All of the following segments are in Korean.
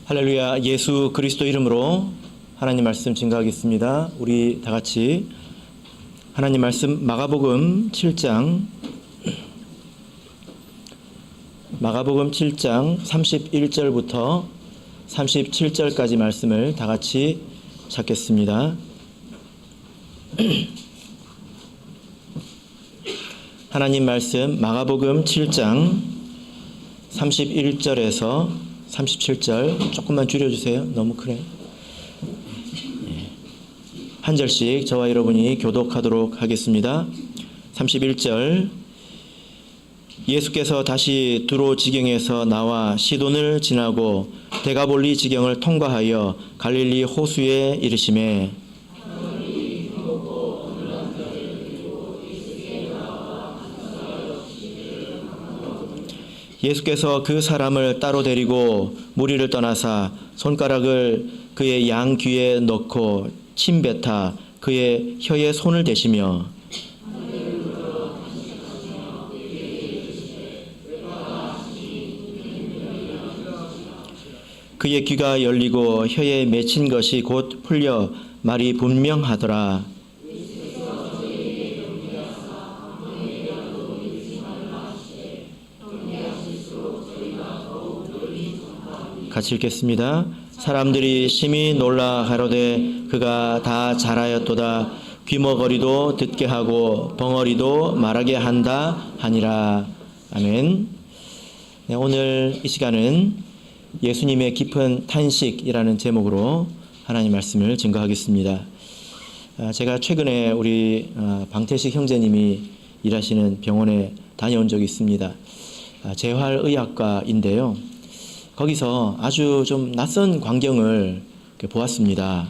할렐루야. 예수 그리스도 이름으로 하나님 말씀 증거하겠습니다. 우리 다 같이 하나님 말씀 마가복음 7장 31절부터 37절까지 말씀을 다 같이 찾겠습니다. 하나님 말씀 마가복음 7장 31절에서 37절 조금만 줄여주세요. 너무 크네. 한 절씩 저와 여러분이 교독하도록 하겠습니다. 31절. 예수께서 다시 두로 지경에서 나와 시돈을 지나고 데가볼리 지경을 통과하여 갈릴리 호수에 이르시매 예수께서 그 사람을 따로 데리고 무리를 떠나사 손가락을 그의 양 귀에 넣고 침 뱉어 그의 혀에 손을 대시며 그의 귀가 열리고 혀에 맺힌 것이 곧 풀려 말이 분명하더라. 같이 읽겠습니다. 사람들이 심히 놀라 가로되 그가 다 잘하였도다. 귀머거리도 듣게 하고 벙어리도 말하게 한다 하니라. 아멘. 네, 오늘 이 시간은 예수님의 깊은 탄식이라는 제목으로 하나님 말씀을 증거하겠습니다. 제가 최근에 우리 방태식 형제님이 일하시는 병원에 다녀온 적이 있습니다. 재활의학과인데요. 거기서 아주 좀 낯선 광경을 보았습니다.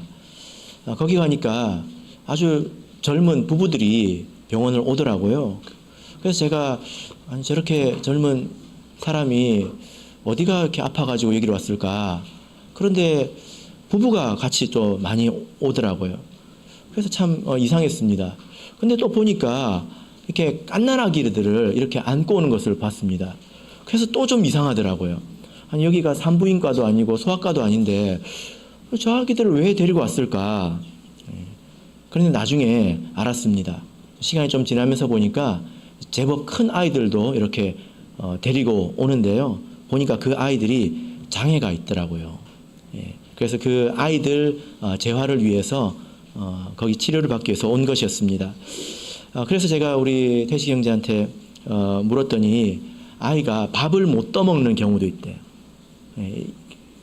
거기 가니까 아주 젊은 부부들이 병원을 오더라고요. 그래서 제가 아니, 저렇게 젊은 사람이 어디가 이렇게 아파가지고 여기로 왔을까. 그런데 부부가 같이 또 많이 오더라고요. 그래서 참 이상했습니다. 근데 또 보니까 이렇게 갓난아기들을 이렇게 안고 오는 것을 봤습니다. 그래서 또 좀 이상하더라고요. 아니 여기가 산부인과도 아니고 소아과도 아닌데 저 아기들을 왜 데리고 왔을까? 그런데 나중에 알았습니다. 시간이 좀 지나면서 보니까 제법 큰 아이들도 이렇게 데리고 오는데요. 보니까 그 아이들이 장애가 있더라고요. 그래서 그 아이들 재활을 위해서 거기 치료를 받기 위해서 온 것이었습니다. 그래서 제가 우리 태식 형제한테 물었더니 아이가 밥을 못 떠먹는 경우도 있대요.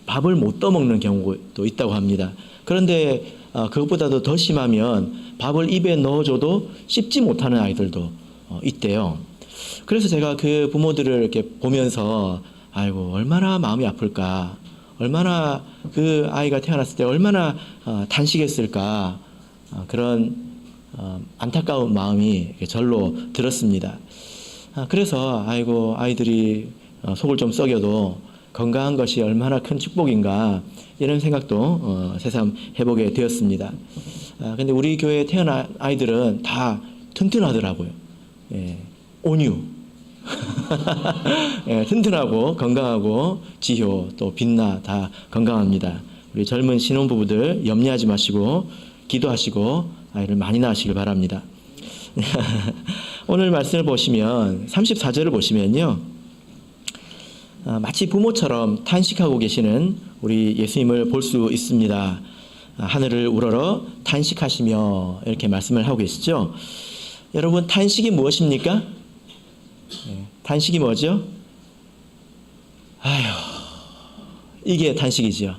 밥을 못 떠먹는 경우도 있다고 합니다. 그런데 그것보다도 더 심하면 밥을 입에 넣어줘도 씹지 못하는 아이들도 있대요. 그래서 제가 그 부모들을 이렇게 보면서 아이고 얼마나 마음이 아플까, 얼마나 그 아이가 태어났을 때 얼마나 탄식했을까, 그런 안타까운 마음이 절로 들었습니다. 그래서 아이고 아이들이 속을 좀 썩여도 건강한 것이 얼마나 큰 축복인가 이런 생각도 새삼 해보게 되었습니다. 근데 우리 교회에 태어난 아이들은 다 튼튼하더라고요. 온유. 튼튼하고 건강하고 지효 또 빛나 다 건강합니다. 우리 젊은 신혼부부들 염려하지 마시고 기도하시고 아이를 많이 낳으시길 바랍니다. 오늘 말씀을 보시면 34절을 보시면요. 마치 부모처럼 탄식하고 계시는 우리 예수님을 볼 수 있습니다. 하늘을 우러러 탄식하시며 이렇게 말씀을 하고 계시죠. 여러분 탄식이 무엇입니까? 탄식이 뭐죠? 아휴, 이게 탄식이죠.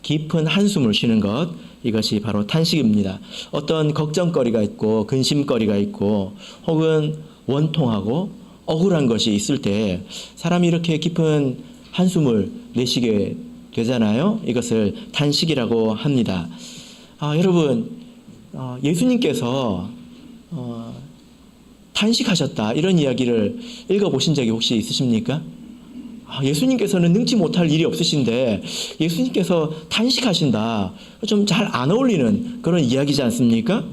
깊은 한숨을 쉬는 것, 이것이 바로 탄식입니다. 어떤 걱정거리가 있고 근심거리가 있고 혹은 원통하고 억울한 것이 있을 때 사람이 이렇게 깊은 한숨을 내쉬게 되잖아요. 이것을 탄식이라고 합니다. 여러분 예수님께서 탄식하셨다 이런 이야기를 읽어보신 적이 혹시 있으십니까? 예수님께서는 능치 못할 일이 없으신데 예수님께서 탄식하신다. 좀 잘 안 어울리는 그런 이야기지 않습니까?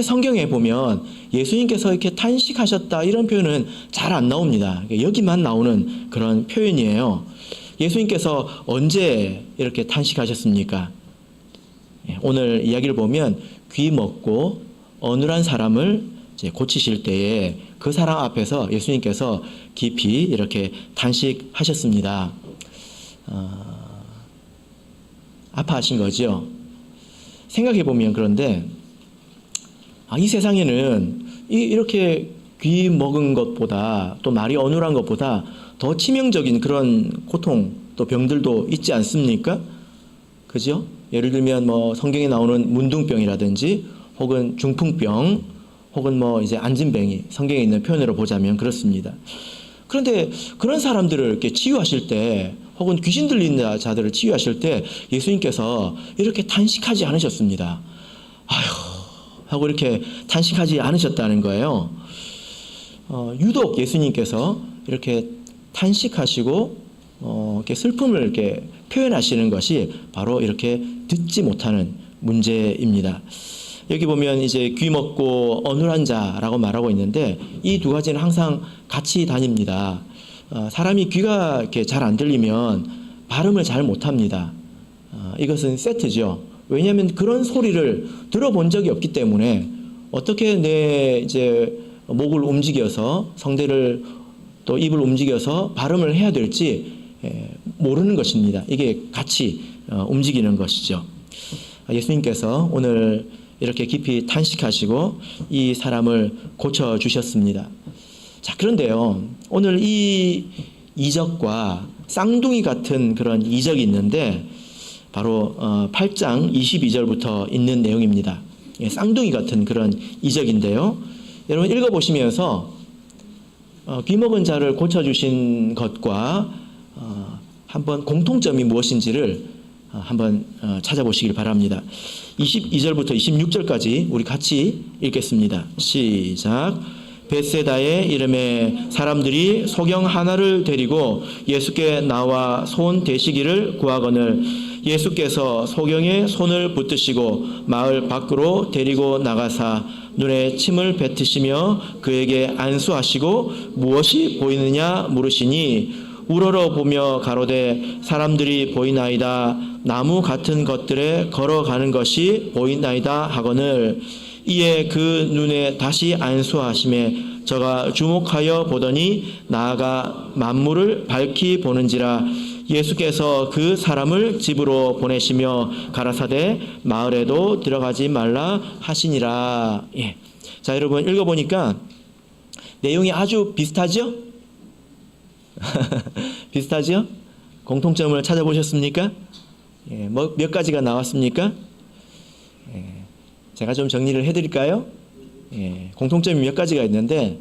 성경에 보면 예수님께서 이렇게 탄식하셨다 이런 표현은 잘 안 나옵니다. 여기만 나오는 그런 표현이에요. 예수님께서 언제 이렇게 탄식하셨습니까? 오늘 이야기를 보면 귀 먹고 어눌한 사람을 이제 고치실 때에 그 사람 앞에서 예수님께서 깊이 이렇게 탄식하셨습니다. 아파하신 거죠. 생각해 보면 그런데 이 세상에는 이렇게 귀 먹은 것보다 또 말이 어눌한 것보다 더 치명적인 그런 고통 또 병들도 있지 않습니까? 그죠? 예를 들면 뭐 성경에 나오는 문둥병이라든지 혹은 중풍병 혹은 뭐 이제 안진뱅이 성경에 있는 표현으로 보자면 그렇습니다. 그런데 그런 사람들을 이렇게 치유하실 때 혹은 귀신 들린 자들을 치유하실 때 예수님께서 이렇게 탄식하지 않으셨습니다. 아휴 하고 이렇게 탄식하지 않으셨다는 거예요. 유독 예수님께서 이렇게 탄식하시고 이렇게 슬픔을 이렇게 표현하시는 것이 바로 이렇게 듣지 못하는 문제입니다. 여기 보면 이제 귀 먹고 어눌한 자라고 말하고 있는데 이 두 가지는 항상 같이 다닙니다. 사람이 귀가 이렇게 잘 안 들리면 발음을 잘 못합니다. 이것은 세트죠. 왜냐하면 그런 소리를 들어본 적이 없기 때문에 어떻게 내 이제 목을 움직여서 성대를 또 입을 움직여서 발음을 해야 될지 모르는 것입니다. 이게 같이 움직이는 것이죠. 예수님께서 오늘 이렇게 깊이 탄식하시고 이 사람을 고쳐주셨습니다. 자, 그런데요, 오늘 이 이적과 쌍둥이 같은 그런 이적이 있는데 바로 8장 22절부터 있는 내용입니다. 쌍둥이 같은 그런 이적인데요. 여러분 읽어보시면서 귀 먹은 자를 고쳐주신 것과 한번 공통점이 무엇인지를 한번 찾아보시길 바랍니다. 22절부터 26절까지 우리 같이 읽겠습니다. 시작. 벳세다에 이름에 사람들이 소경 하나를 데리고 예수께 나와 손 대시기를 구하거늘 예수께서 소경의 손을 붙드시고 마을 밖으로 데리고 나가사 눈에 침을 뱉으시며 그에게 안수하시고 무엇이 보이느냐 물으시니 우러러 보며 가로되 사람들이 보이나이다. 나무 같은 것들에 걸어가는 것이 보이나이다 하거늘 이에 그 눈에 다시 안수하심에 저가 주목하여 보더니 나아가 만물을 밝히 보는지라 예수께서 그 사람을 집으로 보내시며 가라사대 마을에도 들어가지 말라 하시니라. 예. 자, 여러분 읽어보니까 내용이 아주 비슷하죠? 비슷하죠? 공통점을 찾아보셨습니까? 예, 뭐 몇 가지가 나왔습니까? 예, 제가 좀 정리를 해드릴까요? 예, 공통점이 몇 가지가 있는데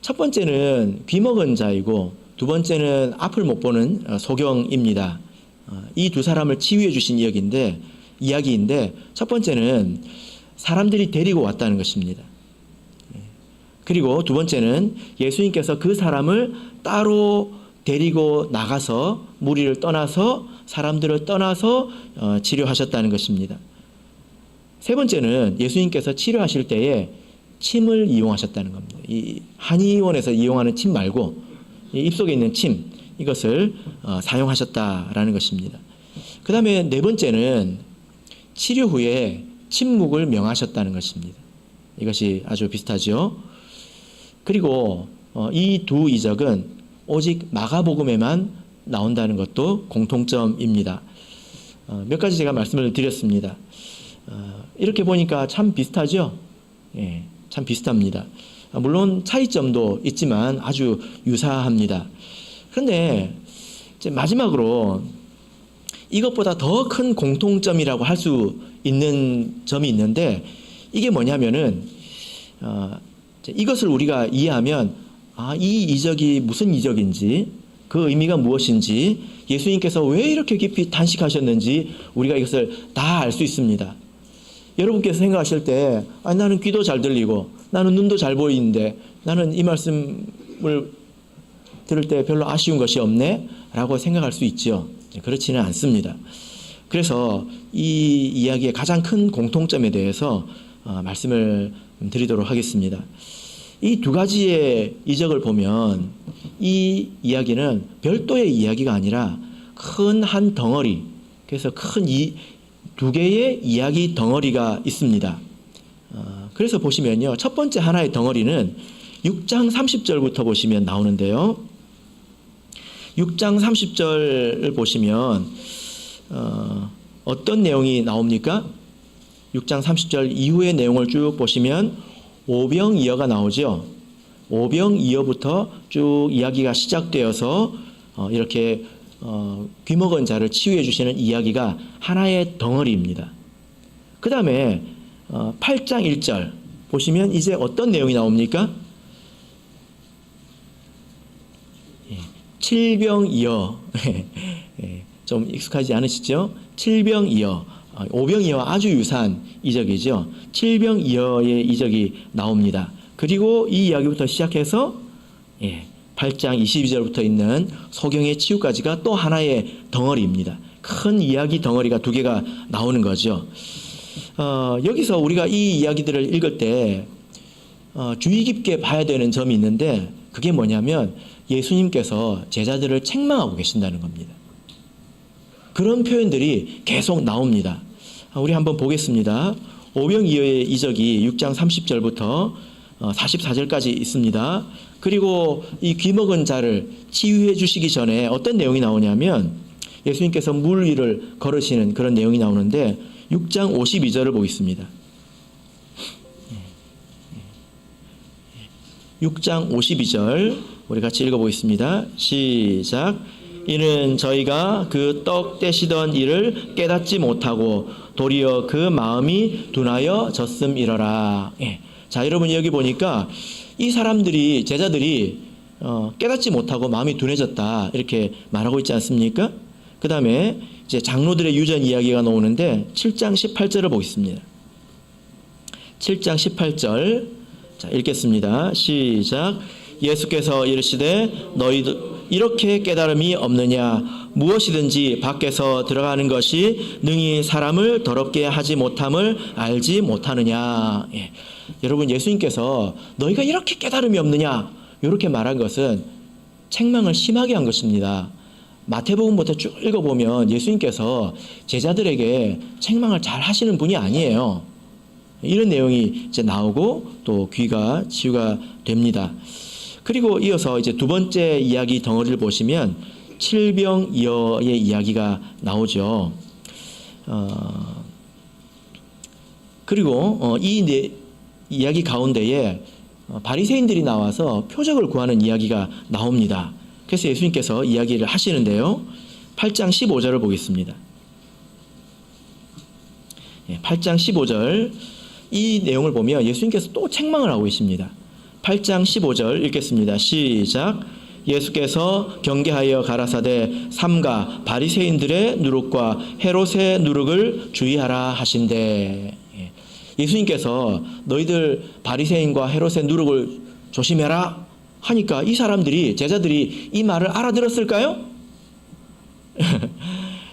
첫 번째는 귀 먹은 자이고 두 번째는 앞을 못 보는 소경입니다. 이 두 사람을 치유해 주신 이야기인데 첫 번째는 사람들이 데리고 왔다는 것입니다. 그리고 두 번째는 예수님께서 그 사람을 따로 데리고 나가서 무리를 떠나서 사람들을 떠나서 치료하셨다는 것입니다. 세 번째는 예수님께서 치료하실 때에 침을 이용하셨다는 겁니다. 이 한의원에서 이용하는 침 말고 이 입속에 있는 침 이것을 사용하셨다라는 것입니다. 그 다음에 네 번째는 치료 후에 침묵을 명하셨다는 것입니다. 이것이 아주 비슷하죠. 그리고 이 두 이적은 오직 마가복음에만 나온다는 것도 공통점입니다. 몇 가지 제가 말씀을 드렸습니다. 이렇게 보니까 참 비슷하죠? 예, 참 비슷합니다. 물론 차이점도 있지만 아주 유사합니다. 그런데 이제 마지막으로 이것보다 더 큰 공통점이라고 할 수 있는 점이 있는데 이게 뭐냐면은 이것을 우리가 이해하면 이 이적이 무슨 이적인지 그 의미가 무엇인지 예수님께서 왜 이렇게 깊이 탄식하셨는지 우리가 이것을 다 알 수 있습니다. 여러분께서 생각하실 때 나는 귀도 잘 들리고 나는 눈도 잘 보이는데 나는 이 말씀을 들을 때 별로 아쉬운 것이 없네 라고 생각할 수 있죠. 그렇지는 않습니다. 그래서 이 이야기의 가장 큰 공통점에 대해서 말씀을 드리도록 하겠습니다. 이 두 가지의 이적을 보면 이 이야기는 별도의 이야기가 아니라 큰 한 덩어리, 그래서 큰 두 개의 이야기 덩어리가 있습니다. 그래서 보시면요, 첫 번째 하나의 덩어리는 6장 30절부터 보시면 나오는데요. 6장 30절을 보시면 어떤 내용이 나옵니까? 6장 30절 이후의 내용을 쭉 보시면 오병이어가 나오죠. 오병이어부터 쭉 이야기가 시작되어서 이렇게 귀먹은 자를 치유해 주시는 이야기가 하나의 덩어리입니다. 그 다음에 8장 1절 보시면 이제 어떤 내용이 나옵니까? 칠병이어. 좀 익숙하지 않으시죠? 칠병이어. 오병이어와 아주 유사한 이적이죠. 칠병이어의 이적이 나옵니다. 그리고 이 이야기부터 시작해서 8장 22절부터 있는 소경의 치유까지가 또 하나의 덩어리입니다. 큰 이야기 덩어리가 두 개가 나오는 거죠. 여기서 우리가 이 이야기들을 읽을 때 주의 깊게 봐야 되는 점이 있는데, 그게 뭐냐면 예수님께서 제자들을 책망하고 계신다는 겁니다. 그런 표현들이 계속 나옵니다. 우리 한번 보겠습니다. 오병이어의 이적이 6장 30절부터 44절까지 있습니다. 그리고 이 귀먹은 자를 치유해 주시기 전에 어떤 내용이 나오냐면 예수님께서 물 위를 걸으시는 그런 내용이 나오는데 6장 52절을 보겠습니다. 6장 52절 우리 같이 읽어보겠습니다. 시작. 이는 저희가 그 떡 떼시던 일을 깨닫지 못하고 도리어 그 마음이 둔하여 졌음이러라. 자, 여러분 여기 보니까 이 사람들이, 제자들이 깨닫지 못하고 마음이 둔해졌다 이렇게 말하고 있지 않습니까? 그 다음에 이제 장로들의 유전 이야기가 나오는데 7장 18절을 보겠습니다. 7장 18절 자, 읽겠습니다. 시작. 예수께서 이르시되 너희들 이렇게 깨달음이 없느냐? 무엇이든지 밖에서 들어가는 것이 능히 사람을 더럽게 하지 못함을 알지 못하느냐? 여러분, 예수님께서 너희가 이렇게 깨달음이 없느냐? 이렇게 말한 것은 책망을 심하게 한 것입니다. 마태복음부터 쭉 읽어보면 예수님께서 제자들에게 책망을 잘 하시는 분이 아니에요. 이런 내용이 이제 나오고 또 귀가 치유가 됩니다. 그리고 이어서 이제 두 번째 이야기 덩어리를 보시면 칠병이어의 이야기가 나오죠. 그리고 이 이야기 가운데에 바리새인들이 나와서 표적을 구하는 이야기가 나옵니다. 그래서 예수님께서 이야기를 하시는데요. 8장 15절을 보겠습니다. 8장 15절 이 내용을 보면 예수님께서 또 책망을 하고 계십니다. 8장 15절 읽겠습니다. 시작. 예수께서 경계하여 가라사대 삼가 바리새인들의 누룩과 헤롯의 누룩을 주의하라 하신대. 예수님께서 너희들 바리새인과 헤롯의 누룩을 조심해라 하니까 이 사람들이, 제자들이 이 말을 알아들었을까요?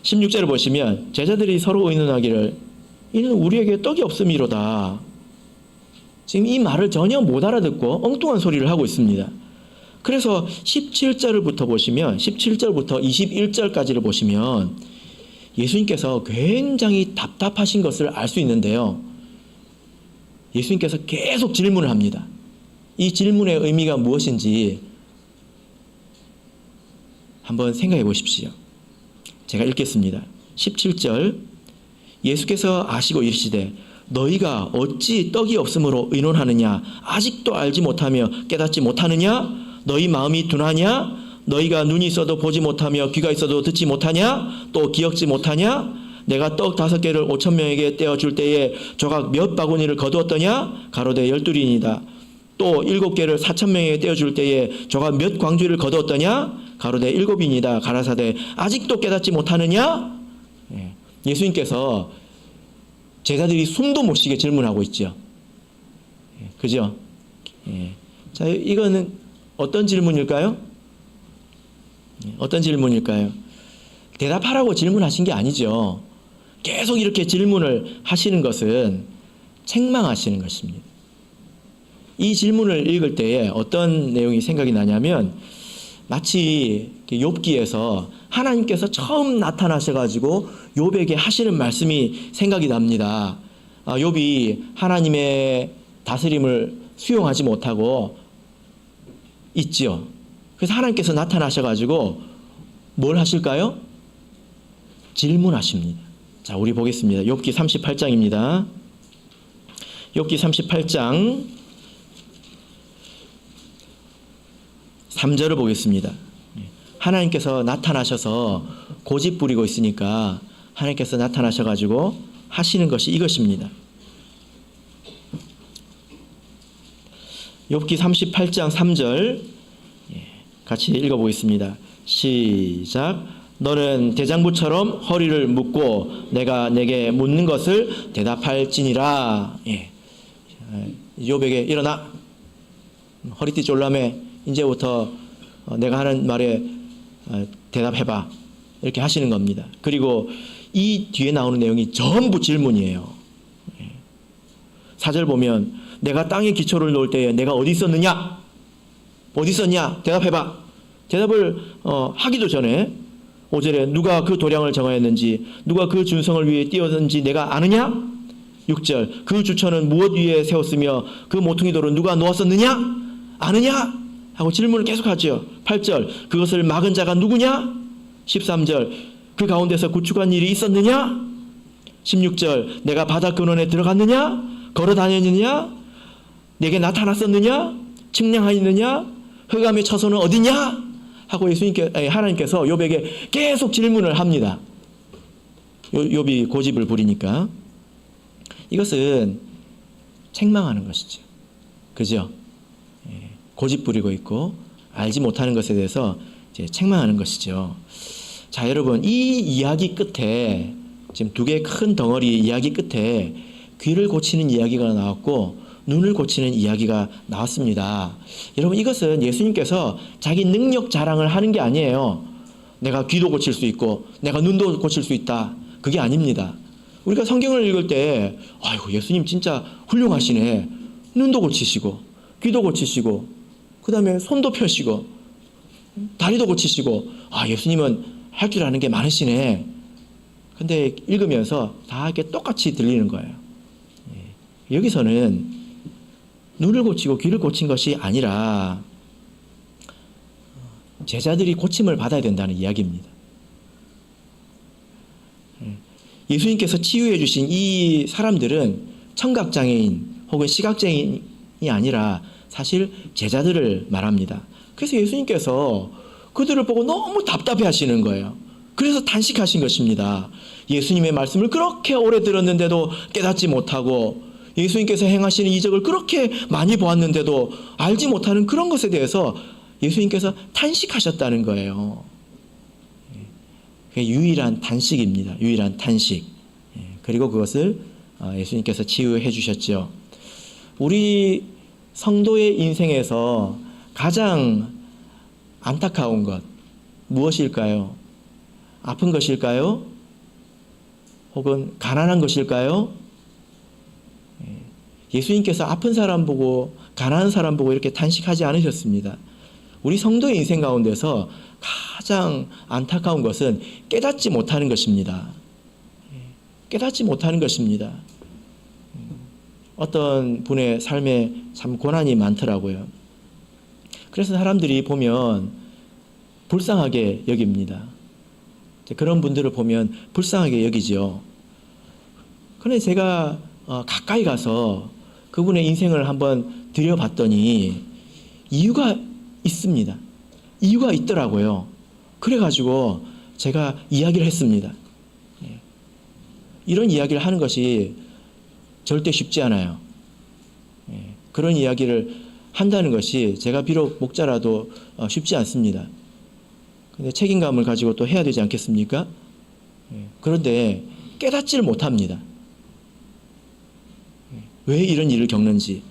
16절을 보시면 제자들이 서로 의논하기를 이는 우리에게 떡이 없음이로다. 지금 이 말을 전혀 못 알아듣고 엉뚱한 소리를 하고 있습니다. 그래서 17절부터 보시면 17절부터 21절까지를 보시면 예수님께서 굉장히 답답하신 것을 알 수 있는데요. 예수님께서 계속 질문을 합니다. 이 질문의 의미가 무엇인지 한번 생각해 보십시오. 제가 읽겠습니다. 17절 예수께서 아시고 이르시되 너희가 어찌 떡이 없으므로 의논하느냐? 아직도 알지 못하며 깨닫지 못하느냐? 너희 마음이 둔하냐? 너희가 눈이 있어도 보지 못하며 귀가 있어도 듣지 못하냐? 또 기억지 못하냐? 내가 떡 5개를 5,000명에게 떼어줄 때에 조각 몇 바구니를 거두었더냐? 가로되 12린이다. 또 7개를 4,000명에게 떼어줄 때에 조각 몇 광주리를 거두었더냐? 가로되 7인이다. 가라사대 아직도 깨닫지 못하느냐? 예수님께서 제자들이 숨도 못 쉬게 질문하고 있죠. 그죠? 자, 이거는 어떤 질문일까요? 어떤 질문일까요? 대답하라고 질문하신 게 아니죠. 계속 이렇게 질문을 하시는 것은 책망하시는 것입니다. 이 질문을 읽을 때에 어떤 내용이 생각이 나냐면 마치 욥기에서 하나님께서 처음 나타나셔가지고 욥에게 하시는 말씀이 생각이 납니다. 욥이 하나님의 다스림을 수용하지 못하고 있지요. 그래서 하나님께서 나타나셔가지고 뭘 하실까요? 질문하십니다. 자, 우리 보겠습니다. 욥기 38장입니다. 욥기 38장 3절을 보겠습니다. 하나님께서 나타나셔서 고집 부리고 있으니까 하나님께서 나타나셔가지고 하시는 것이 이것입니다. 욥기 38장 3절 같이 읽어보겠습니다. 시작. 너는 대장부처럼 허리를 묶고 내가 내게 묻는 것을 대답할지니라. 욥에게 일어나. 허리띠 졸라매. 이제부터 내가 하는 말에 대답해봐. 이렇게 하시는 겁니다. 그리고 이 뒤에 나오는 내용이 전부 질문이에요. 4절 보면 내가 땅에 기초를 놓을 때에 내가 어디 있었느냐? 어디 있었냐? 대답해봐. 대답을 하기도 전에 5절에 누가 그 도량을 정하였는지 누가 그 준성을 위해 띄웠는지 내가 아느냐? 6절 그 주천은 무엇 위에 세웠으며 그 모퉁이 돌은 누가 놓았었느냐? 아느냐? 하고 질문을 계속하죠. 8절 그것을 막은 자가 누구냐? 13절 그 가운데서 구축한 일이 있었느냐? 16절 내가 바다 근원에 들어갔느냐? 걸어 다녔느냐? 내게 나타났었느냐? 측량하였느냐? 흑암의 처소는 어디냐? 하고 하나님께서 욥에게 계속 질문을 합니다. 욥이 고집을 부리니까. 이것은 책망하는 것이죠. 그죠? 고집 부리고 있고 알지 못하는 것에 대해서 이제 책망하는 것이죠. 자, 여러분, 이 이야기 끝에 지금 두 개의 큰 덩어리 이야기 끝에 귀를 고치는 이야기가 나왔고 눈을 고치는 이야기가 나왔습니다. 여러분, 이것은 예수님께서 자기 능력 자랑을 하는 게 아니에요. 내가 귀도 고칠 수 있고 내가 눈도 고칠 수 있다. 그게 아닙니다. 우리가 성경을 읽을 때 아이고 예수님 진짜 훌륭하시네. 눈도 고치시고 귀도 고치시고 그 다음에 손도 펴시고 다리도 고치시고 예수님은 할 줄 아는 게 많으시네. 근데 읽으면서 다 이렇게 똑같이 들리는 거예요. 여기서는 눈을 고치고 귀를 고친 것이 아니라 제자들이 고침을 받아야 된다는 이야기입니다. 예수님께서 치유해 주신 이 사람들은 청각장애인 혹은 시각장애인이 아니라 사실 제자들을 말합니다. 그래서 예수님께서 그들을 보고 너무 답답해 하시는 거예요. 그래서 단식하신 것입니다. 예수님의 말씀을 그렇게 오래 들었는데도 깨닫지 못하고 예수님께서 행하시는 이적을 그렇게 많이 보았는데도 알지 못하는 그런 것에 대해서 예수님께서 탄식하셨다는 거예요. 그게 유일한 단식입니다. 유일한 탄식. 그리고 그것을 예수님께서 치유해 주셨죠. 우리 성도의 인생에서 가장 안타까운 것 무엇일까요? 아픈 것일까요? 혹은 가난한 것일까요? 예수님께서 아픈 사람 보고 가난한 사람 보고 이렇게 탄식하지 않으셨습니다. 우리 성도의 인생 가운데서 가장 안타까운 것은 깨닫지 못하는 것입니다. 깨닫지 못하는 것입니다. 어떤 분의 삶에 참 고난이 많더라고요. 그래서 사람들이 보면 불쌍하게 여깁니다. 그런 분들을 보면 불쌍하게 여기죠. 그런데 제가 가까이 가서 그분의 인생을 한번 들여봤더니 이유가 있습니다. 이유가 있더라고요. 그래가지고 제가 이야기를 했습니다. 이런 이야기를 하는 것이 절대 쉽지 않아요. 그런 이야기를 한다는 것이 제가 비록 목자라도 쉽지 않습니다. 근데 책임감을 가지고 또 해야 되지 않겠습니까? 그런데 깨닫지를 못합니다. 왜 이런 일을 겪는지.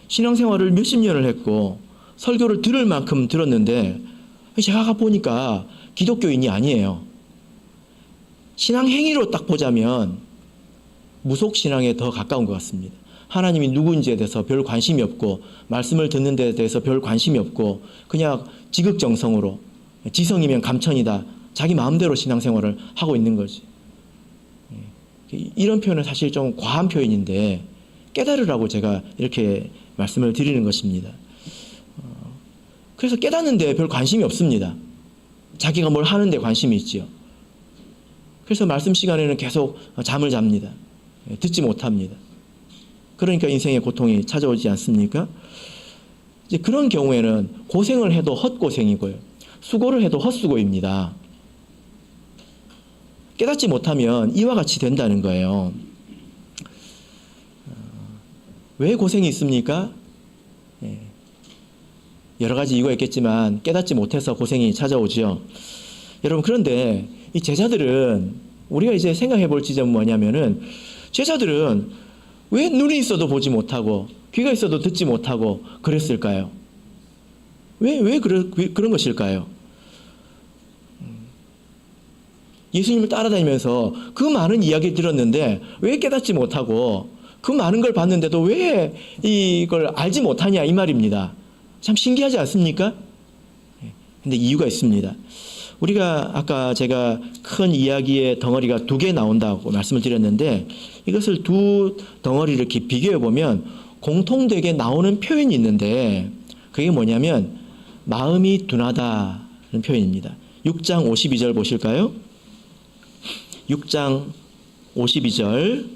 신앙생활을 몇십 년을 했고 설교를 들을 만큼 들었는데 제가 보니까 기독교인이 아니에요. 신앙 행위로 딱 보자면 무속신앙에 더 가까운 것 같습니다. 하나님이 누구인지에 대해서 별 관심이 없고 말씀을 듣는 데 대해서 별 관심이 없고 그냥 지극정성으로 지성이면 감천이다. 자기 마음대로 신앙생활을 하고 있는 거지. 이런 표현은 사실 좀 과한 표현인데 깨달으라고 제가 이렇게 말씀을 드리는 것입니다. 그래서 깨닫는데 별 관심이 없습니다. 자기가 뭘 하는데 관심이 있지요. 그래서 말씀 시간에는 계속 잠을 잡니다. 듣지 못합니다. 그러니까 인생의 고통이 찾아오지 않습니까? 이제 그런 경우에는 고생을 해도 헛고생이고요. 수고를 해도 헛수고입니다. 깨닫지 못하면 이와 같이 된다는 거예요. 왜 고생이 있습니까? 여러 가지 이유가 있겠지만 깨닫지 못해서 고생이 찾아오죠. 여러분, 그런데 이 제자들은 우리가 이제 생각해 볼 지점은 뭐냐면은 제자들은 왜 눈이 있어도 보지 못하고 귀가 있어도 듣지 못하고 그랬을까요? 왜 그런 것일까요? 예수님을 따라다니면서 그 많은 이야기를 들었는데 왜 깨닫지 못하고 그 많은 걸 봤는데도 왜 이걸 알지 못하냐 이 말입니다. 참 신기하지 않습니까? 근데 이유가 있습니다. 우리가 아까 제가 큰 이야기의 덩어리가 두 개 나온다고 말씀을 드렸는데 이것을 두 덩어리를 이렇게 비교해 보면 공통되게 나오는 표현이 있는데 그게 뭐냐면 마음이 둔하다는 표현입니다. 6장 52절 보실까요? 6장 52절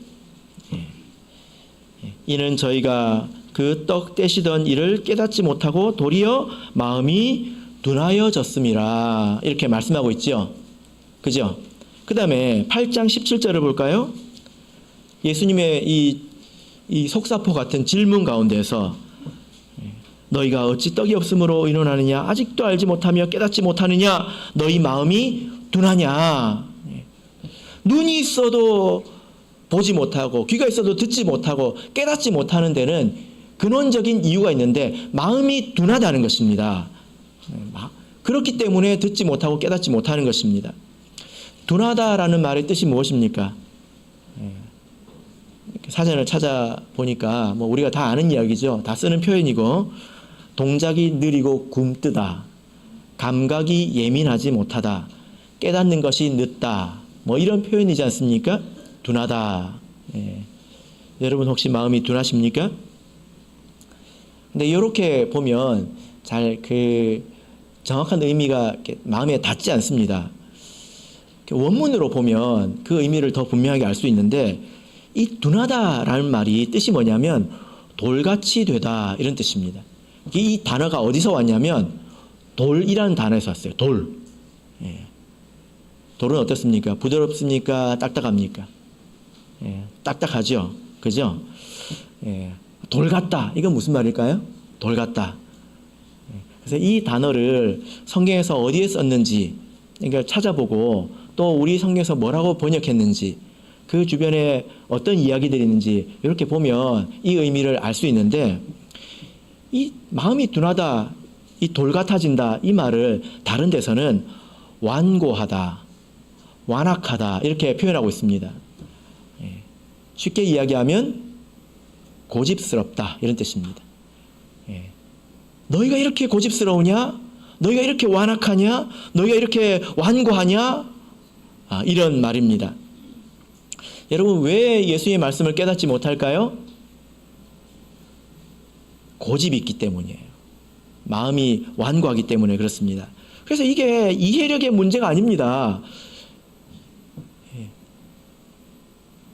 이는 저희가 그 떡 떼시던 일을 깨닫지 못하고 도리어 마음이 둔하여졌음이라 이렇게 말씀하고 있죠. 그죠? 그 다음에 8장 17절을 볼까요? 예수님의 이 속사포 같은 질문 가운데서 너희가 어찌 떡이 없으므로 의논하느냐 아직도 알지 못하며 깨닫지 못하느냐 너희 마음이 둔하냐. 눈이 있어도 보지 못하고 귀가 있어도 듣지 못하고 깨닫지 못하는 데는 근원적인 이유가 있는데 마음이 둔하다는 것입니다. 그렇기 때문에 듣지 못하고 깨닫지 못하는 것입니다. 둔하다라는 말의 뜻이 무엇입니까? 사전을 찾아보니까 뭐 우리가 다 아는 이야기죠. 다 쓰는 표현이고 동작이 느리고 굼뜨다, 감각이 예민하지 못하다, 깨닫는 것이 늦다, 뭐 이런 표현이지 않습니까? 둔하다. 여러분 혹시 마음이 둔하십니까? 근데 이렇게 보면 잘 정확한 의미가 마음에 닿지 않습니다. 원문으로 보면 그 의미를 더 분명하게 알 수 있는데 이 둔하다라는 말이 뜻이 뭐냐면 돌같이 되다 이런 뜻입니다. 이 단어가 어디서 왔냐면 돌이라는 단어에서 왔어요. 돌. 돌은 어떻습니까? 부드럽습니까? 딱딱합니까? 딱딱하죠. 그죠? 돌 같다. 이건 무슨 말일까요? 돌 같다. 그래서 이 단어를 성경에서 어디에 썼는지 그러니까 찾아보고 또 우리 성경에서 뭐라고 번역했는지 그 주변에 어떤 이야기들이 있는지 이렇게 보면 이 의미를 알 수 있는데 이 마음이 둔하다, 이 돌 같아진다 이 말을 다른 데서는 완고하다, 완악하다 이렇게 표현하고 있습니다. 쉽게 이야기하면 고집스럽다 이런 뜻입니다. 너희가 이렇게 고집스러우냐? 너희가 이렇게 완악하냐? 너희가 이렇게 완고하냐? 이런 말입니다. 여러분 왜 예수의 말씀을 깨닫지 못할까요? 고집이 있기 때문이에요. 마음이 완고하기 때문에 그렇습니다. 그래서 이게 이해력의 문제가 아닙니다.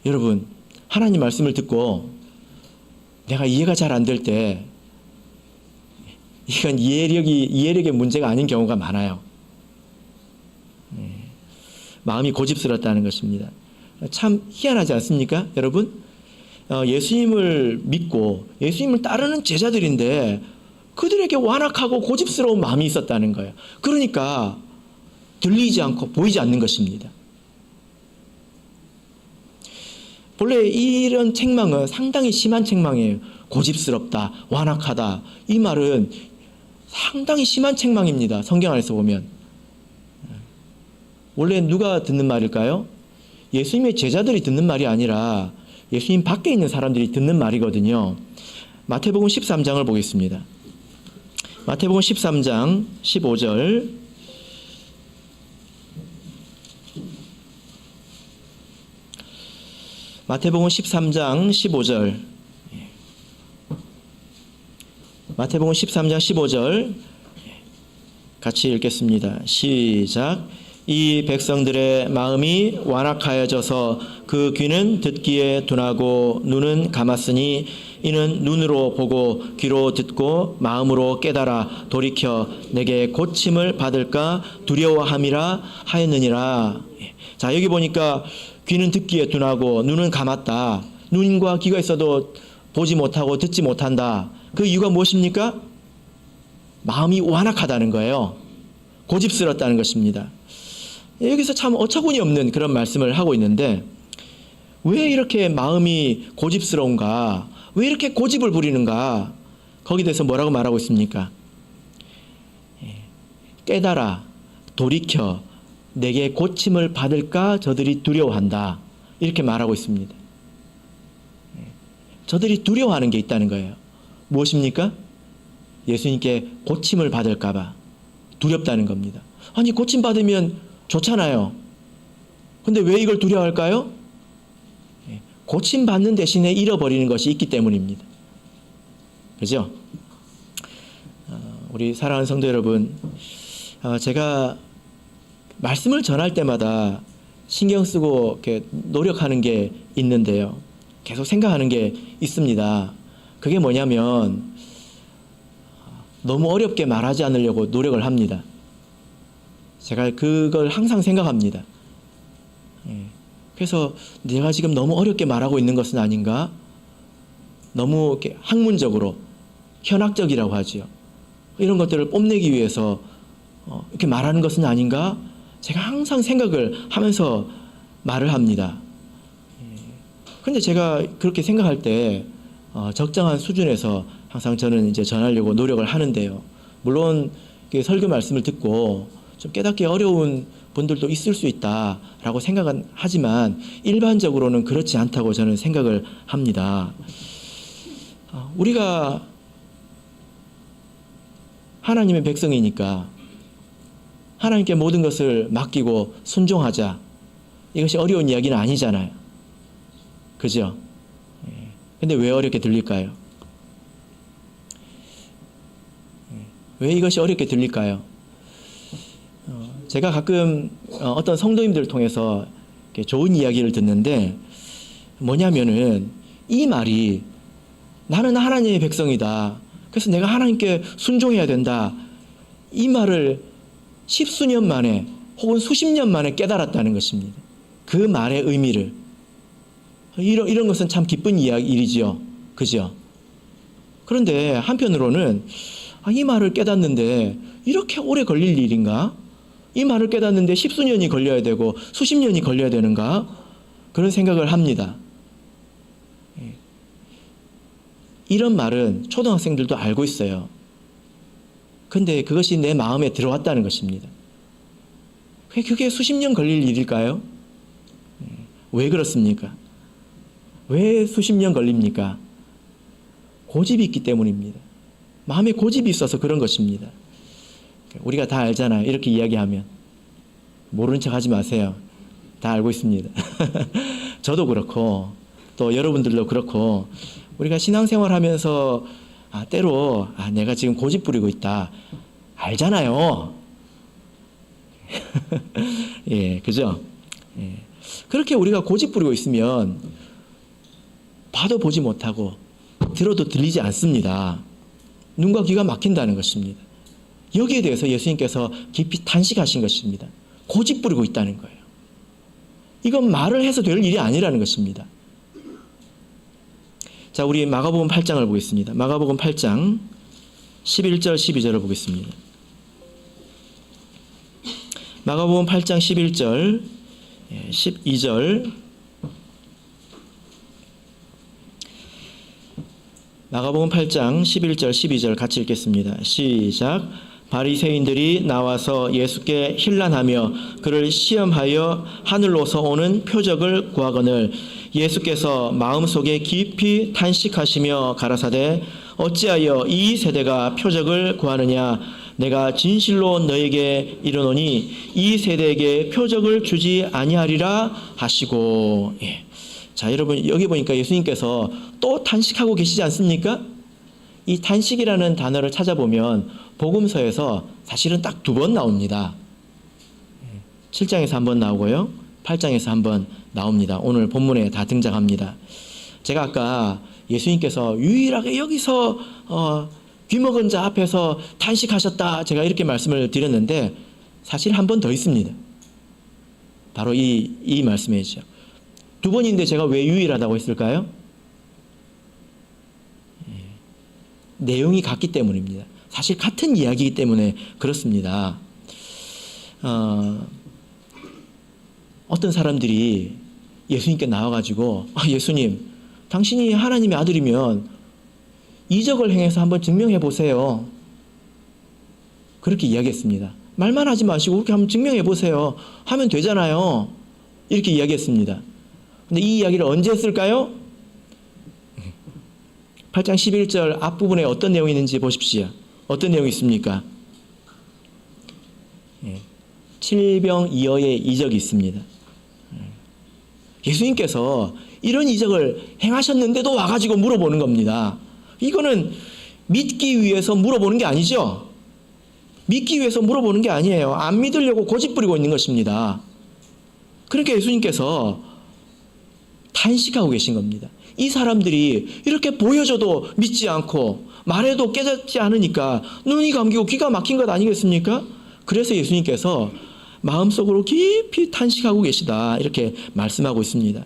여러분 하나님 말씀을 듣고 내가 이해가 잘 안 될 때 이건 이해력의 문제가 아닌 경우가 많아요. 마음이 고집스럽다는 것입니다. 참 희한하지 않습니까? 여러분 예수님을 믿고 예수님을 따르는 제자들인데 그들에게 완악하고 고집스러운 마음이 있었다는 거예요. 그러니까 들리지 않고 보이지 않는 것입니다. 본래 이런 책망은 상당히 심한 책망이에요. 고집스럽다, 완악하다. 이 말은 상당히 심한 책망입니다. 성경 안에서 보면. 원래 누가 듣는 말일까요? 예수님의 제자들이 듣는 말이 아니라 예수님 밖에 있는 사람들이 듣는 말이거든요. 마태복음 13장을 보겠습니다. 마태복음 13장 15절. 마태복음 13장 15절. 마태복음 13장 15절 같이 읽겠습니다. 시작. 이 백성들의 마음이 완악하여져서 그 귀는 듣기에 둔하고 눈은 감았으니 이는 눈으로 보고 귀로 듣고 마음으로 깨달아 돌이켜 내게 고침을 받을까 두려워함이라 하였느니라. 자, 여기 보니까 귀는 듣기에 둔하고 눈은 감았다. 눈과 귀가 있어도 보지 못하고 듣지 못한다. 그 이유가 무엇입니까? 마음이 완악하다는 거예요. 고집스럽다는 것입니다. 여기서 참 어처구니 없는 그런 말씀을 하고 있는데 왜 이렇게 마음이 고집스러운가? 왜 이렇게 고집을 부리는가? 거기에 대해서 뭐라고 말하고 있습니까? 깨달아 돌이켜 내게 고침을 받을까 저들이 두려워한다. 이렇게 말하고 있습니다. 저들이 두려워하는 게 있다는 거예요. 무엇입니까? 예수님께 고침을 받을까 봐 두렵다는 겁니다. 아니 고침 받으면 좋잖아요. 근데 왜 이걸 두려워할까요? 고침 받는 대신에 잃어버리는 것이 있기 때문입니다. 그죠? 우리 사랑하는 성도 여러분, 제가 말씀을 전할 때마다 신경 쓰고 이렇게 노력하는 게 있는데요. 계속 생각하는 게 있습니다. 그게 뭐냐면 너무 어렵게 말하지 않으려고 노력을 합니다. 제가 그걸 항상 생각합니다. 그래서 내가 지금 너무 어렵게 말하고 있는 것은 아닌가? 너무 이렇게 학문적으로 현학적이라고 하지요. 이런 것들을 뽐내기 위해서 이렇게 말하는 것은 아닌가? 제가 항상 생각을 하면서 말을 합니다. 그런데 제가 그렇게 생각할 때 적정한 수준에서 항상 저는 이제 전하려고 노력을 하는데요. 물론 설교 말씀을 듣고 좀 깨닫기 어려운 분들도 있을 수 있다라고 생각은 하지만 일반적으로는 그렇지 않다고 저는 생각을 합니다. 우리가 하나님의 백성이니까 하나님께 모든 것을 맡기고 순종하자. 이것이 어려운 이야기는 아니잖아요. 그죠? 근데 왜 어렵게 들릴까요? 왜 이것이 어렵게 들릴까요? 제가 가끔 어떤 성도님들을 통해서 좋은 이야기를 듣는데 뭐냐면은 이 말이 나는 하나님의 백성이다. 그래서 내가 하나님께 순종해야 된다. 이 말을 십수년 만에 혹은 수십 년 만에 깨달았다는 것입니다. 그 말의 의미를. 이런 것은 참 기쁜 일이지요. 그죠? 그런데 한편으로는 이 말을 깨닫는데 이렇게 오래 걸릴 일인가? 이 말을 깨닫는데 십수년이 걸려야 되고 수십 년이 걸려야 되는가? 그런 생각을 합니다. 이런 말은 초등학생들도 알고 있어요. 근데 그것이 내 마음에 들어왔다는 것입니다. 그게 수십 년 걸릴 일일까요? 왜 그렇습니까? 왜 수십 년 걸립니까? 고집이 있기 때문입니다. 마음에 고집이 있어서 그런 것입니다. 우리가 다 알잖아요. 이렇게 이야기하면. 모르는 척 하지 마세요. 다 알고 있습니다. 저도 그렇고 또 여러분들도 그렇고 우리가 신앙생활 하면서 때로 내가 지금 고집 부리고 있다. 알잖아요. 예, 그죠? 예. 그렇게 우리가 고집 부리고 있으면 봐도 보지 못하고 들어도 들리지 않습니다. 눈과 귀가 막힌다는 것입니다. 여기에 대해서 예수님께서 깊이 탄식하신 것입니다. 고집 부리고 있다는 거예요. 이건 말을 해서 될 일이 아니라는 것입니다. 자, 우리 마가복음 8장을 보겠습니다. 마가복음 8장 11절 12절을 보겠습니다. 마가복음 8장 11절 12절 마가복음 8장 11절 12절 같이 읽겠습니다. 시작. 바리새인들이 나와서 예수께 힐난하며 그를 시험하여 하늘로서 오는 표적을 구하거늘 예수께서 마음속에 깊이 탄식하시며 가라사대 어찌하여 이 세대가 표적을 구하느냐 내가 진실로 너에게 이르노니 이 세대에게 표적을 주지 아니하리라 하시고. 자, 여러분 여기 보니까 예수님께서 또 탄식하고 계시지 않습니까? 이 탄식이라는 단어를 찾아보면 복음서에서 사실은 딱 2번 나옵니다. 7장에서 한 번 나오고요. 8장에서 한 번 나옵니다. 오늘 본문에 다 등장합니다. 제가 아까 예수님께서 유일하게 여기서 귀먹은 자 앞에서 탄식하셨다, 제가 이렇게 말씀을 드렸는데 사실 한 번 더 있습니다. 바로 이 말씀이죠. 2번인데 제가 왜 유일하다고 했을까요? 내용이 같기 때문입니다. 사실 같은 이야기이기 때문에 그렇습니다. 어떤 사람들이 예수님께 나와가지고 예수님, 당신이 하나님의 아들이면 이적을 행해서 한번 증명해 보세요. 그렇게 이야기했습니다. 말만 하지 마시고 그렇게 한번 증명해 보세요. 하면 되잖아요. 이렇게 이야기했습니다. 근데 이 이야기를 언제 했을까요? 8장 11절 앞부분에 어떤 내용이 있는지 보십시오. 어떤 내용이 있습니까? 7병2어의 이적이 있습니다. 예수님께서 이런 이적을 행하셨는데도 와가지고 물어보는 겁니다. 이거는 믿기 위해서 물어보는 게 아니죠. 믿기 위해서 물어보는 게 아니에요. 안 믿으려고 고집부리고 있는 것입니다. 그러니까 예수님께서 탄식하고 계신 겁니다. 이 사람들이 이렇게 보여줘도 믿지 않고 말해도 깨닫지 않으니까 눈이 감기고 귀가 막힌 것 아니겠습니까? 그래서 예수님께서 마음속으로 깊이 탄식하고 계시다, 이렇게 말씀하고 있습니다.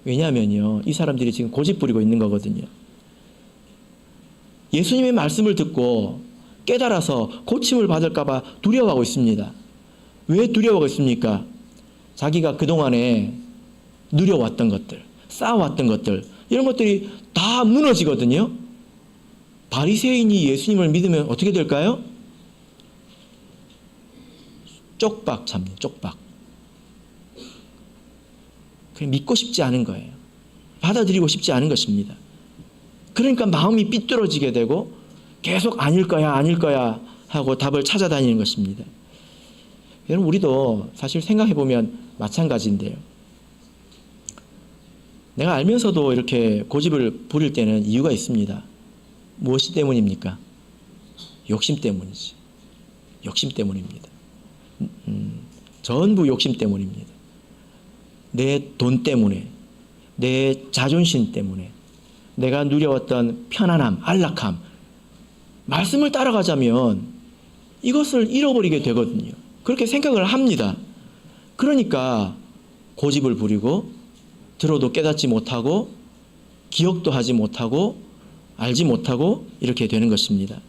왜냐하면요, 이 사람들이 지금 고집 부리고 있는 거거든요. 예수님의 말씀을 듣고 깨달아서 고침을 받을까 봐 두려워하고 있습니다. 왜 두려워하고 있습니까? 자기가 그동안에 누려왔던 것들, 쌓아왔던 것들, 이런 것들이 다 무너지거든요. 바리새인이 예수님을 믿으면 어떻게 될까요? 쪽박 찹니다. 쪽박. 그냥 믿고 싶지 않은 거예요. 받아들이고 싶지 않은 것입니다. 그러니까 마음이 삐뚤어지게 되고 계속 아닐 거야, 아닐 거야 하고 답을 찾아다니는 것입니다. 여러분, 우리도 사실 생각해보면 마찬가지인데요. 내가 알면서도 이렇게 고집을 부릴 때는 이유가 있습니다. 무엇이 때문입니까? 욕심 때문이지. 욕심 때문입니다. 전부 욕심 때문입니다. 내 돈 때문에, 내 자존심 때문에, 내가 누려왔던 편안함, 안락함, 말씀을 따라가자면 이것을 잃어버리게 되거든요. 그렇게 생각을 합니다. 그러니까 고집을 부리고 들어도 깨닫지 못하고 기억도 하지 못하고 알지 못하고 이렇게 되는 것입니다.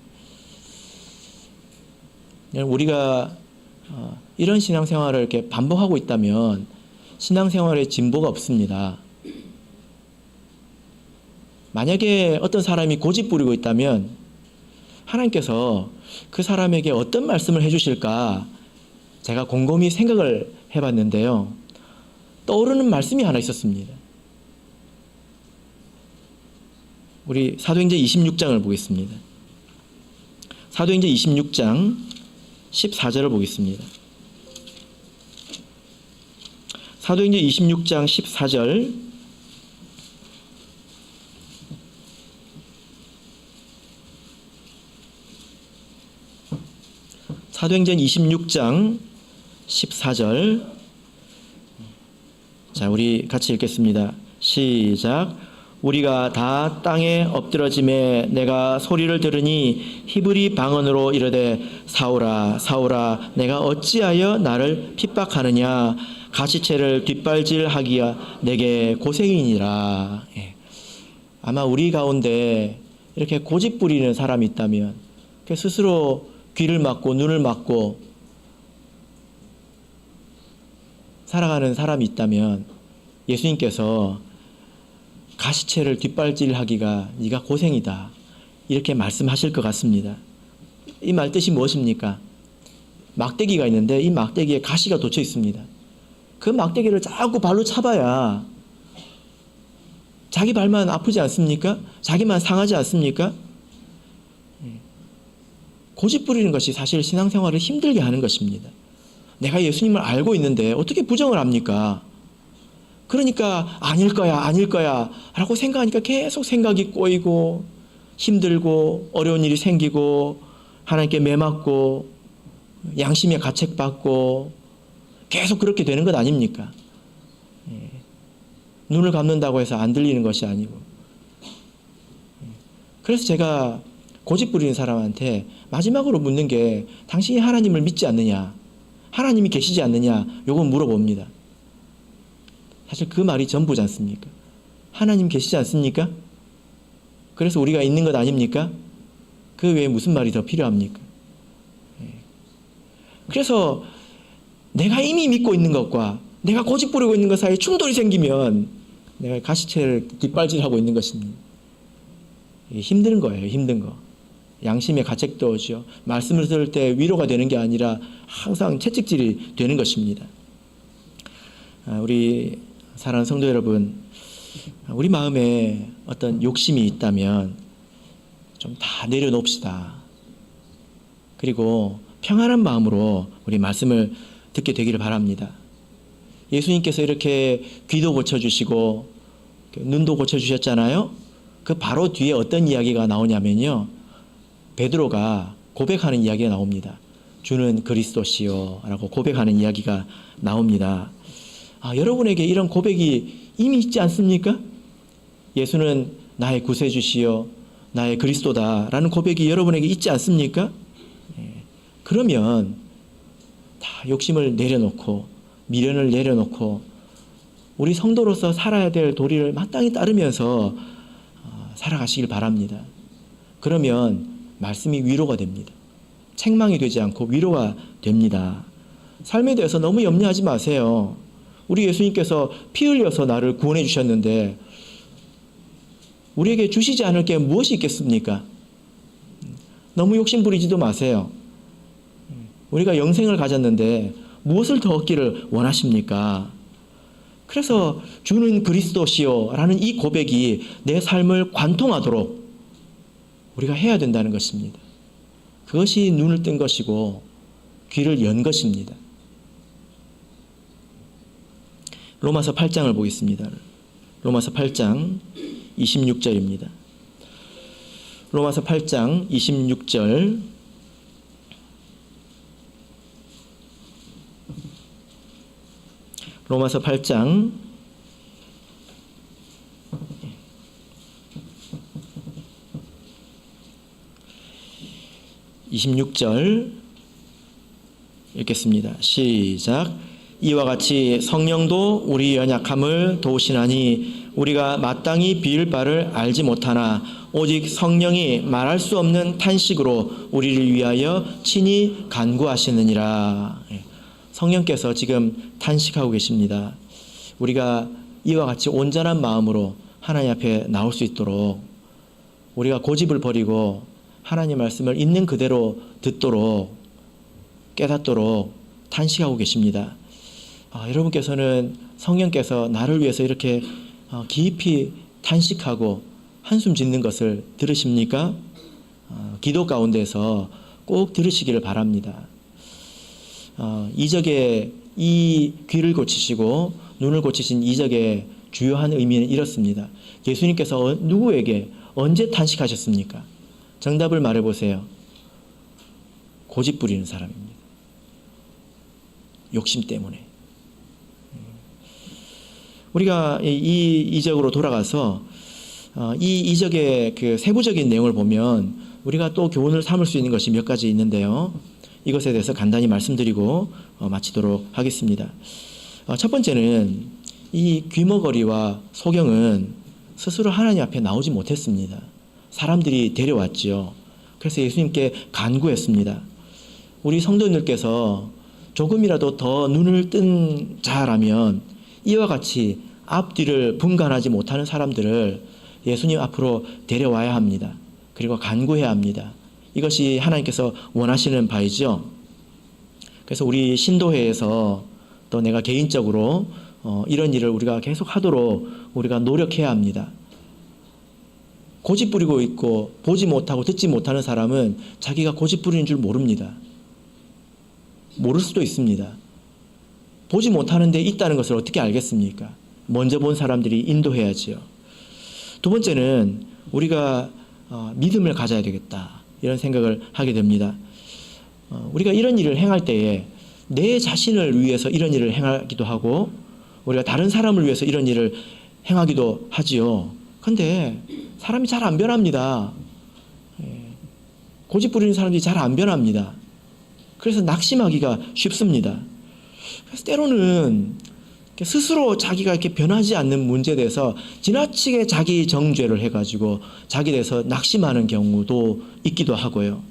우리가 이런 신앙생활을 이렇게 반복하고 있다면 신앙생활에 진보가 없습니다. 만약에 어떤 사람이 고집 부리고 있다면 하나님께서 그 사람에게 어떤 말씀을 해주실까 제가 곰곰이 생각을 해봤는데요. 떠오르는 말씀이 하나 있었습니다. 우리 사도행전 26장을 보겠습니다. 사도행전 26장 14절을 보겠습니다. 사도행전 26장 14절. 사도행전 26장 14절. 자, 우리 같이 읽겠습니다. 시작. 우리가 다 땅에 엎드러짐에 내가 소리를 들으니 히브리 방언으로 이르되 사울아 사울아 내가 어찌하여 나를 핍박하느냐 가시체를 뒷발질하기야 내게 고생이니라. 아마 우리 가운데 이렇게 고집 부리는 사람이 있다면, 스스로 귀를 막고 눈을 막고 살아가는 사람이 있다면 예수님께서 가시체를 뒷발질하기가 네가 고생이다, 이렇게 말씀하실 것 같습니다. 이 말 뜻이 무엇입니까? 막대기가 있는데 이 막대기에 가시가 돋쳐 있습니다. 그 막대기를 자꾸 발로 차봐야 자기 발만 아프지 않습니까? 자기만 상하지 않습니까? 고집 부리는 것이 사실 신앙생활을 힘들게 하는 것입니다. 내가 예수님을 알고 있는데 어떻게 부정을 합니까? 그러니까 아닐 거야 라고 생각하니까 계속 생각이 꼬이고 힘들고 어려운 일이 생기고 하나님께 매맞고 양심에 가책받고 계속 그렇게 되는 것 아닙니까? 눈을 감는다고 해서 안 들리는 것이 아니고. 그래서 제가 고집 부리는 사람한테 마지막으로 묻는 게 당신이 하나님을 믿지 않느냐, 하나님이 계시지 않느냐, 요건 물어봅니다. 사실 그 말이 전부지 않습니까? 하나님 계시지 않습니까? 그래서 우리가 있는 것 아닙니까? 그 외에 무슨 말이 더 필요합니까? 그래서 내가 이미 믿고 있는 것과 내가 고집 부리고 있는 것 사이에 충돌이 생기면 내가 가시채를 뒷발질하고 있는 것입니다. 힘든 거예요. 힘든 거. 양심의 가책도 오죠. 말씀을 들을 때 위로가 되는 게 아니라 항상 채찍질이 되는 것입니다. 우리 사랑하는 성도 여러분, 우리 마음에 어떤 욕심이 있다면 좀 다 내려놓읍시다. 그리고 평안한 마음으로 우리 말씀을 듣게 되기를 바랍니다. 예수님께서 이렇게 귀도 고쳐주시고 눈도 고쳐주셨잖아요. 그 바로 뒤에 어떤 이야기가 나오냐면요, 베드로가 고백하는 이야기가 나옵니다. 주는 그리스도시요 라고 고백하는 이야기가 나옵니다. 여러분에게 이런 고백이 이미 있지 않습니까? 예수는 나의 구세주시요 나의 그리스도다 라는 고백이 여러분에게 있지 않습니까? 그러면 다 욕심을 내려놓고 미련을 내려놓고 우리 성도로서 살아야 될 도리를 마땅히 따르면서 살아가시길 바랍니다. 그러면 말씀이 위로가 됩니다. 책망이 되지 않고 위로가 됩니다. 삶에 대해서 너무 염려하지 마세요. 우리 예수님께서 피 흘려서 나를 구원해 주셨는데 우리에게 주시지 않을 게 무엇이 있겠습니까? 너무 욕심 부리지도 마세요. 우리가 영생을 가졌는데 무엇을 더 얻기를 원하십니까? 그래서 주는 그리스도시요 라는 이 고백이 내 삶을 관통하도록 우리가 해야 된다는 것입니다. 그것이 눈을 뜬 것이고 귀를 연 것입니다. 로마서 8장을 보겠습니다. 로마서 8장 26절입니다. 로마서 8장 26절. 로마서 8장 26절 읽겠습니다. 시작. 이와 같이 성령도 우리 연약함을 도우시나니 우리가 마땅히 빌 바를 알지 못하나 오직 성령이 말할 수 없는 탄식으로 우리를 위하여 친히 간구하시느니라. 성령께서 지금 탄식하고 계십니다. 우리가 이와 같이 온전한 마음으로 하나님 앞에 나올 수 있도록 우리가 고집을 버리고 하나님 말씀을 있는 그대로 듣도록 깨닫도록 탄식하고 계십니다. 여러분께서는 성령께서 나를 위해서 이렇게 깊이 탄식하고 한숨 짓는 것을 들으십니까? 기도 가운데서 꼭 들으시기를 바랍니다. 이적의 이 귀를 고치시고 눈을 고치신 이적의 주요한 의미는 이렇습니다. 예수님께서 누구에게 언제 탄식하셨습니까? 정답을 말해보세요. 고집 부리는 사람입니다. 욕심 때문에. 우리가 이 이적으로 돌아가서 이 이적의 그 세부적인 내용을 보면 우리가 또 교훈을 삼을 수 있는 것이 몇 가지 있는데요. 이것에 대해서 간단히 말씀드리고 마치도록 하겠습니다. 첫 번째는 이 귀머거리와 소경은 스스로 하나님 앞에 나오지 못했습니다. 사람들이 데려왔지요. 그래서 예수님께 간구했습니다. 우리 성도님들께서 조금이라도 더 눈을 뜬 자라면 이와 같이 앞뒤를 분간하지 못하는 사람들을 예수님 앞으로 데려와야 합니다. 그리고 간구해야 합니다. 이것이 하나님께서 원하시는 바이죠. 그래서 우리 신도회에서 또 내가 개인적으로 이런 일을 우리가 계속 하도록 우리가 노력해야 합니다. 고집 부리고 있고 보지 못하고 듣지 못하는 사람은 자기가 고집 부리는 줄 모릅니다. 모를 수도 있습니다. 보지 못하는 데 있다는 것을 어떻게 알겠습니까? 먼저 본 사람들이 인도해야지요. 두 번째는 우리가 믿음을 가져야 되겠다, 이런 생각을 하게 됩니다. 우리가 이런 일을 행할 때에 내 자신을 위해서 이런 일을 행하기도 하고 우리가 다른 사람을 위해서 이런 일을 행하기도 하지요. 그런데 사람이 잘 안 변합니다. 고집 부리는 사람들이 잘 안 변합니다. 그래서 낙심하기가 쉽습니다. 그래서 때로는 스스로 자기가 이렇게 변하지 않는 문제에 대해서 지나치게 자기 정죄를 해가지고 자기에 대해서 낙심하는 경우도 있기도 하고요.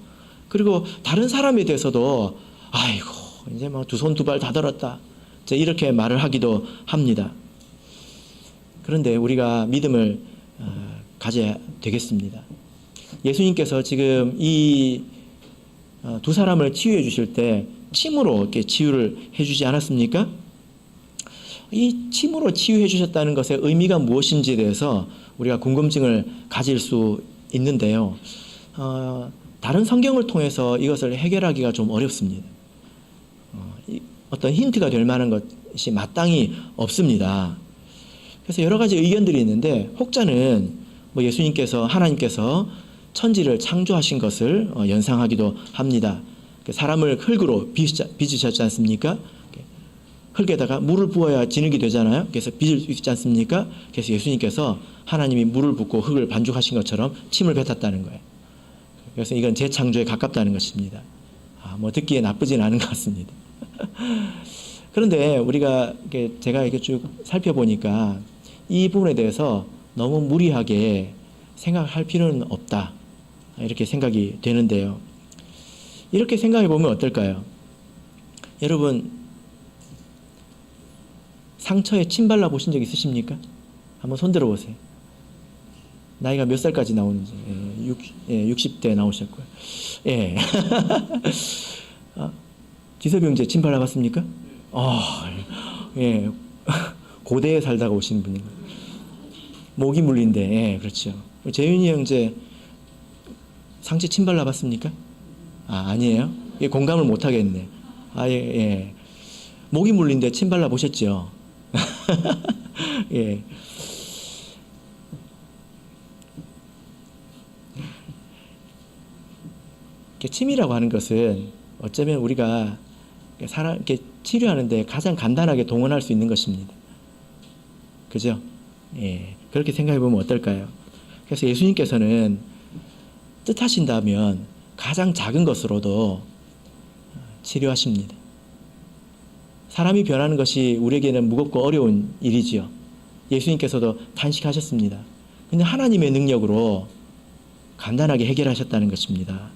그리고 다른 사람에 대해서도 아이고 이제 막 두 손 두 발 다 들었다, 이렇게 말을 하기도 합니다. 그런데 우리가 믿음을 가져야 되겠습니다. 예수님께서 지금 이 두 사람을 치유해 주실 때 침으로 이렇게 치유를 해 주지 않았습니까? 이 침으로 치유해 주셨다는 것의 의미가 무엇인지에 대해서 우리가 궁금증을 가질 수 있는데요. 다른 성경을 통해서 이것을 해결하기가 좀 어렵습니다. 어떤 힌트가 될 만한 것이 마땅히 없습니다. 그래서 여러 가지 의견들이 있는데, 혹자는 예수님께서, 하나님께서 천지를 창조하신 것을 연상하기도 합니다. 사람을 흙으로 빚으셨지 않습니까? 흙에다가 물을 부어야 진흙이 되잖아요. 그래서 빚을 수 있지 않습니까? 그래서 예수님께서 하나님이 물을 붓고 흙을 반죽하신 것처럼 침을 뱉었다는 거예요. 그래서 이건 재창조에 가깝다는 것입니다. 듣기에 나쁘진 않은 것 같습니다. 그런데 우리가 제가 이렇게 쭉 살펴보니까 이 부분에 대해서 너무 무리하게 생각할 필요는 없다, 이렇게 생각이 되는데요. 이렇게 생각해 보면 어떨까요? 여러분, 상처에 침 발라 보신 적 있으십니까? 한번 손 들어 보세요. 나이가 몇 살까지 나오는지. 60대 나오셨고요. 예. 지섭이 형제 침 발라봤습니까? 예. 고대에 살다가 오신 분인 거예요. 모기 물린데, 예, 그렇죠. 재윤이 형제 상체 침 발라봤습니까? 아니에요? 예, 공감을 못 하겠네. 예. 모기 물린데 침 발라보셨죠? 예. 침이라고 하는 것은 어쩌면 우리가 사람 이렇게 치료하는데 가장 간단하게 동원할 수 있는 것입니다. 그죠? 예. 그렇게 생각해 보면 어떨까요? 그래서 예수님께서는 뜻하신다면 가장 작은 것으로도 치료하십니다. 사람이 변하는 것이 우리에게는 무겁고 어려운 일이지요. 예수님께서도 탄식하셨습니다. 근데 하나님의 능력으로 간단하게 해결하셨다는 것입니다.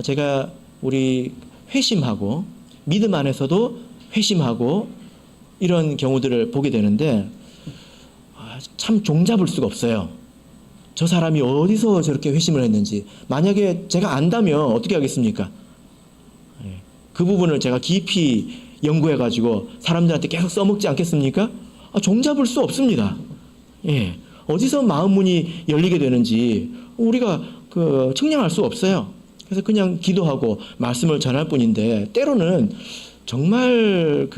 제가 우리 회심하고 믿음 안에서도 회심하고 이런 경우들을 보게 되는데 참 종잡을 수가 없어요. 저 사람이 어디서 저렇게 회심을 했는지. 만약에 제가 안다면 어떻게 하겠습니까? 그 부분을 제가 깊이 연구해가지고 사람들한테 계속 써먹지 않겠습니까? 종잡을 수 없습니다. 예. 어디서 마음 문이 열리게 되는지 우리가 측량할 수 없어요. 그래서 그냥 기도하고 말씀을 전할 뿐인데, 때로는 정말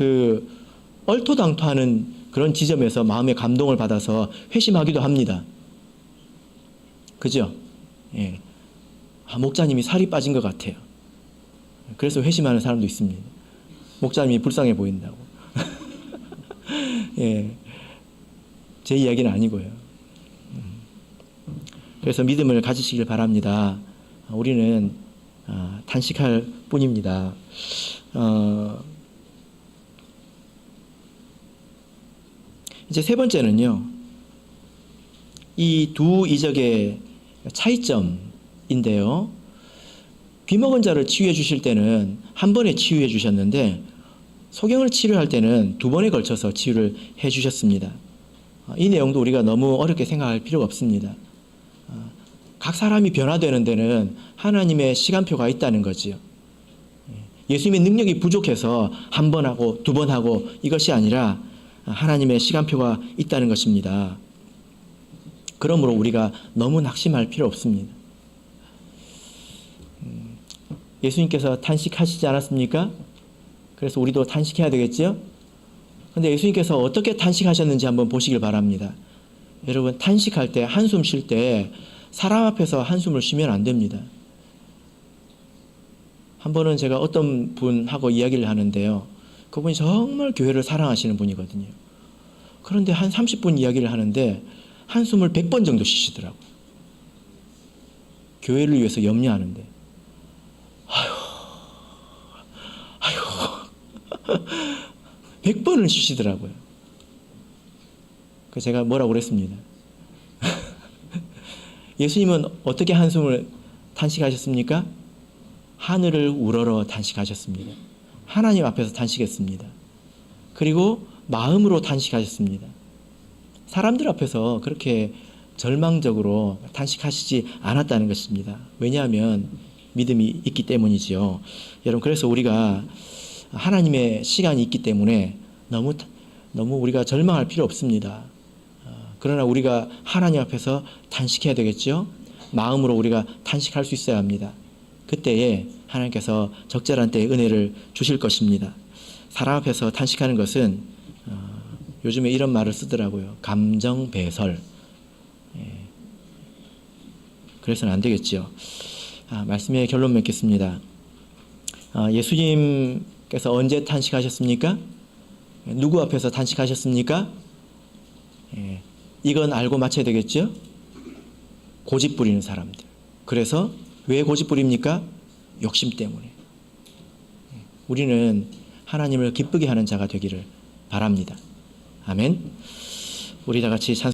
얼토당토하는 그런 지점에서 마음의 감동을 받아서 회심하기도 합니다. 그죠? 예. 목사님이 살이 빠진 것 같아요. 그래서 회심하는 사람도 있습니다. 목사님이 불쌍해 보인다고. 예. 제 이야기는 아니고요. 그래서 믿음을 가지시길 바랍니다. 우리는 탄식할 뿐입니다. 이제 세 번째는요, 이 두 이적의 차이점인데요. 귀먹은 자를 치유해 주실 때는 한 번에 치유해 주셨는데, 소경을 치료할 때는 두 번에 걸쳐서 치유를 해 주셨습니다. 이 내용도 우리가 너무 어렵게 생각할 필요가 없습니다. 각 사람이 변화되는 데는 하나님의 시간표가 있다는 거지요. 예수님의 능력이 부족해서 한 번 하고 두 번 하고 이것이 아니라 하나님의 시간표가 있다는 것입니다. 그러므로 우리가 너무 낙심할 필요 없습니다. 예수님께서 탄식하시지 않았습니까? 그래서 우리도 탄식해야 되겠죠? 근데 예수님께서 어떻게 탄식하셨는지 한번 보시길 바랍니다. 여러분, 탄식할 때, 한숨 쉴 때 사람 앞에서 한숨을 쉬면 안 됩니다. 한 번은 제가 어떤 분하고 이야기를 하는데요. 그분이 정말 교회를 사랑하시는 분이거든요. 그런데 한 30분 이야기를 하는데 한숨을 100번 정도 쉬시더라고요. 교회를 위해서 염려하는데. 아휴 100번을 쉬시더라고요. 그래서 제가 뭐라고 그랬습니다. 예수님은 어떻게 한숨을 탄식하셨습니까? 하늘을 우러러 탄식하셨습니다. 하나님 앞에서 탄식했습니다. 그리고 마음으로 탄식하셨습니다. 사람들 앞에서 그렇게 절망적으로 탄식하시지 않았다는 것입니다. 왜냐하면 믿음이 있기 때문이지요. 여러분, 그래서 우리가 하나님의 시간이 있기 때문에 너무 우리가 절망할 필요 없습니다. 그러나 우리가 하나님 앞에서 탄식해야 되겠죠. 마음으로 우리가 탄식할 수 있어야 합니다. 그때에 하나님께서 적절한 때에 은혜를 주실 것입니다. 사람 앞에서 탄식하는 것은 요즘에 이런 말을 쓰더라고요. 감정 배설. 그래서는 안 되겠죠. 말씀의 결론 맺겠습니다. 예수님께서 언제 탄식하셨습니까? 누구 앞에서 탄식하셨습니까? 이건 알고 맞춰야 되겠죠? 고집 부리는 사람들. 그래서 왜 고집 부립니까? 욕심 때문에. 우리는 하나님을 기쁘게 하는 자가 되기를 바랍니다. 아멘. 우리 다 같이 찬송